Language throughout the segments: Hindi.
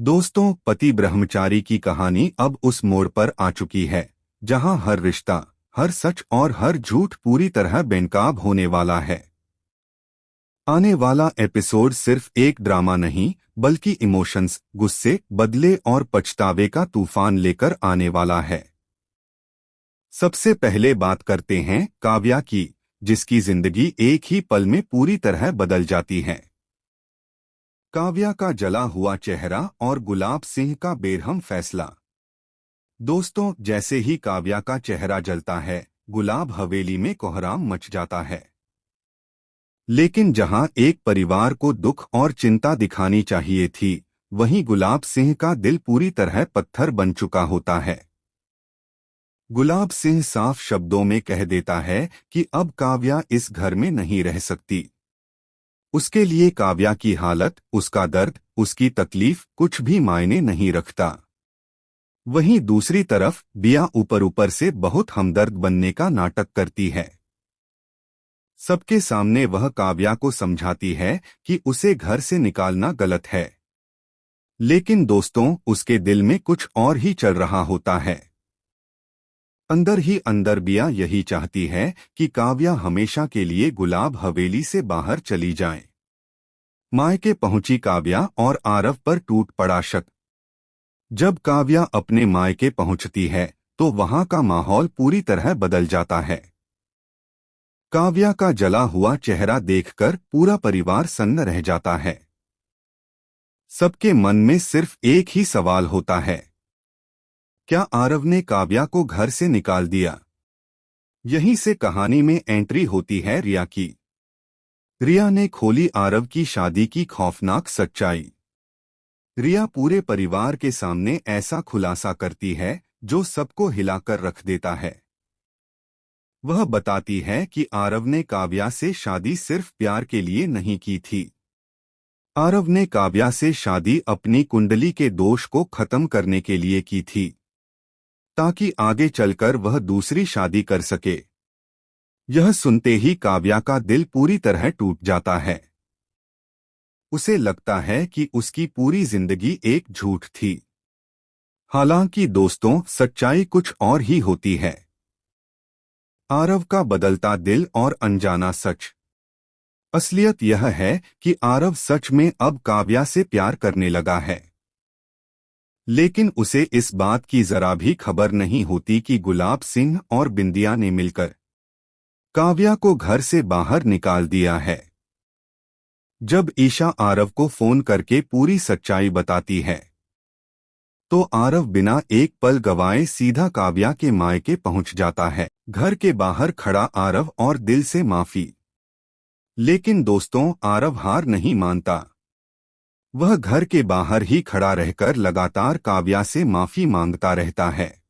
दोस्तों, पति ब्रह्मचारी की कहानी अब उस मोड़ पर आ चुकी है जहां हर रिश्ता, हर सच और हर झूठ पूरी तरह बेनकाब होने वाला है। आने वाला एपिसोड सिर्फ एक ड्रामा नहीं, बल्कि इमोशंस, गुस्से, बदले और पछतावे का तूफान लेकर आने वाला है। सबसे पहले बात करते हैं काव्या की, जिसकी जिंदगी एक ही पल में पूरी तरह बदल जाती है। काव्या का जला हुआ चेहरा और गुलाब सिंह का बेरहम फैसला। दोस्तों, जैसे ही काव्या का चेहरा जलता है, गुलाब हवेली में कोहराम मच जाता है। लेकिन जहां एक परिवार को दुख और चिंता दिखानी चाहिए थी, वहीं गुलाब सिंह का दिल पूरी तरह पत्थर बन चुका होता है। गुलाब सिंह साफ शब्दों में कह देता है कि अब काव्या इस घर में नहीं रह सकती। उसके लिए काव्या की हालत, उसका दर्द, उसकी तकलीफ कुछ भी मायने नहीं रखता। वहीं दूसरी तरफ बिया ऊपर ऊपर से बहुत हमदर्द बनने का नाटक करती है। सबके सामने वह काव्या को समझाती है कि उसे घर से निकालना गलत है। लेकिन दोस्तों, उसके दिल में कुछ और ही चल रहा होता है। अंदर ही अंदर बिया यही चाहती है कि काव्या हमेशा के लिए गुलाब हवेली से बाहर चली जाए। मायके पहुंची काव्या और आरव पर टूट पड़ा शक। जब काव्या अपने मायके पहुंचती है तो वहां का माहौल पूरी तरह बदल जाता है। काव्या का जला हुआ चेहरा देखकर पूरा परिवार सन्न रह जाता है। सबके मन में सिर्फ एक ही सवाल होता है, क्या आरव ने काव्या को घर से निकाल दिया? यहीं से कहानी में एंट्री होती है रिया की। रिया ने खोली आरव की शादी की खौफनाक सच्चाई। रिया पूरे परिवार के सामने ऐसा खुलासा करती है जो सबको हिलाकर रख देता है। वह बताती है कि आरव ने काव्या से शादी सिर्फ प्यार के लिए नहीं की थी। आरव ने काव्या से शादी अपनी कुंडली के दोष को खत्म करने के लिए की थी, ताकि आगे चलकर वह दूसरी शादी कर सके। यह सुनते ही काव्या का दिल पूरी तरह टूट जाता है। उसे लगता है कि उसकी पूरी जिंदगी एक झूठ थी। हालांकि दोस्तों, सच्चाई कुछ और ही होती है। आरव का बदलता दिल और अनजाना सच। असलियत यह है कि आरव सच में अब काव्या से प्यार करने लगा है। लेकिन उसे इस बात की जरा भी खबर नहीं होती कि गुलाब सिंह और बिंदिया ने मिलकर काव्या को घर से बाहर निकाल दिया है। जब ईशा आरव को फोन करके पूरी सच्चाई बताती है, तो आरव बिना एक पल गवाए सीधा काव्या के मायके पहुंच जाता है। घर के बाहर खड़ा आरव और दिल से माफी। लेकिन दोस्तों, आरव हार नहीं मानता। वह घर के बाहर ही खड़ा रहकर लगातार काव्या से माफी मांगता रहता है।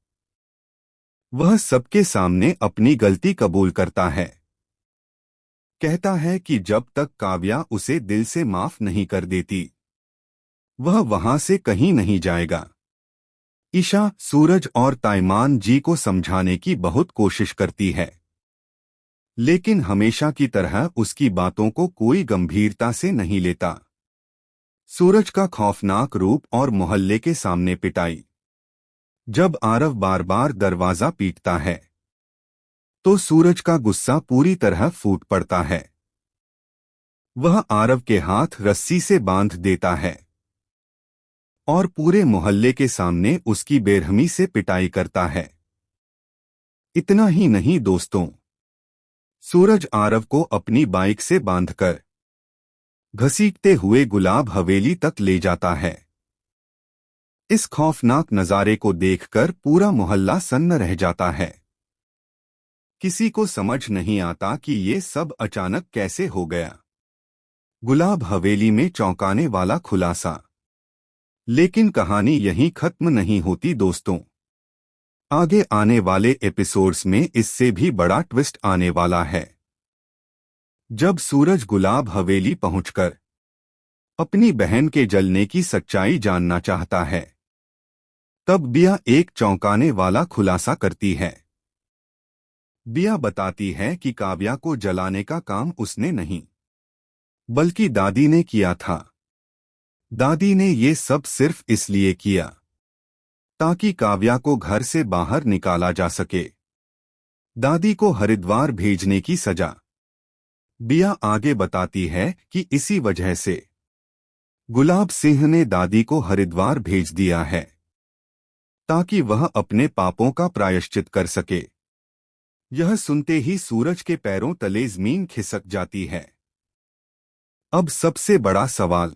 वह सबके सामने अपनी गलती कबूल करता है। कहता है कि जब तक काव्या उसे दिल से माफ नहीं कर देती, वह वहां से कहीं नहीं जाएगा। ईशा, सूरज और ताइमान जी को समझाने की बहुत कोशिश करती है, लेकिन हमेशा की तरह उसकी बातों को कोई गंभीरता से नहीं लेता। सूरज का खौफनाक रूप और मोहल्ले के सामने पिटाई। जब आरव बार बार दरवाजा पीटता है, तो सूरज का गुस्सा पूरी तरह फूट पड़ता है। वह आरव के हाथ रस्सी से बांध देता है और पूरे मोहल्ले के सामने उसकी बेरहमी से पिटाई करता है। इतना ही नहीं दोस्तों, सूरज आरव को अपनी बाइक से बांधकर घसीटते हुए गुलाब हवेली तक ले जाता है। इस खौफनाक नजारे को देखकर पूरा मोहल्ला सन्न रह जाता है। किसी को समझ नहीं आता कि ये सब अचानक कैसे हो गया। गुलाब हवेली में चौंकाने वाला खुलासा। लेकिन कहानी यहीं खत्म नहीं होती दोस्तों। आगे आने वाले एपिसोड्स में इससे भी बड़ा ट्विस्ट आने वाला है। जब सूरज गुलाब हवेली पहुंचकर अपनी बहन के जलने की सच्चाई जानना चाहता है, तब बिया एक चौंकाने वाला खुलासा करती है। बिया बताती है कि काव्या को जलाने का काम उसने नहीं, बल्कि दादी ने किया था। दादी ने ये सब सिर्फ इसलिए किया ताकि काव्या को घर से बाहर निकाला जा सके। दादी को हरिद्वार भेजने की सजा। बिया आगे बताती है कि इसी वजह से गुलाब सिंह ने दादी को हरिद्वार भेज दिया है ताकि वह अपने पापों का प्रायश्चित कर सके। यह सुनते ही सूरज के पैरों तले जमीन खिसक जाती है। अब सबसे बड़ा सवाल।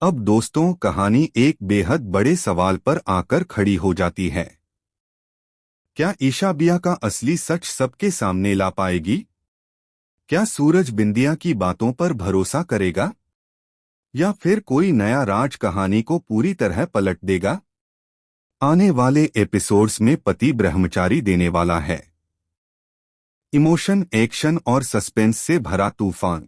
अब दोस्तों, कहानी एक बेहद बड़े सवाल पर आकर खड़ी हो जाती है। क्या ईशा बिया का असली सच सबके सामने ला पाएगी? क्या सूरज बिंदिया की बातों पर भरोसा करेगा या फिर कोई नया राज कहानी को पूरी तरह पलट देगा? आने वाले एपिसोड्स में पति ब्रह्मचारी देने वाला है इमोशन, एक्शन और सस्पेंस से भरा तूफान।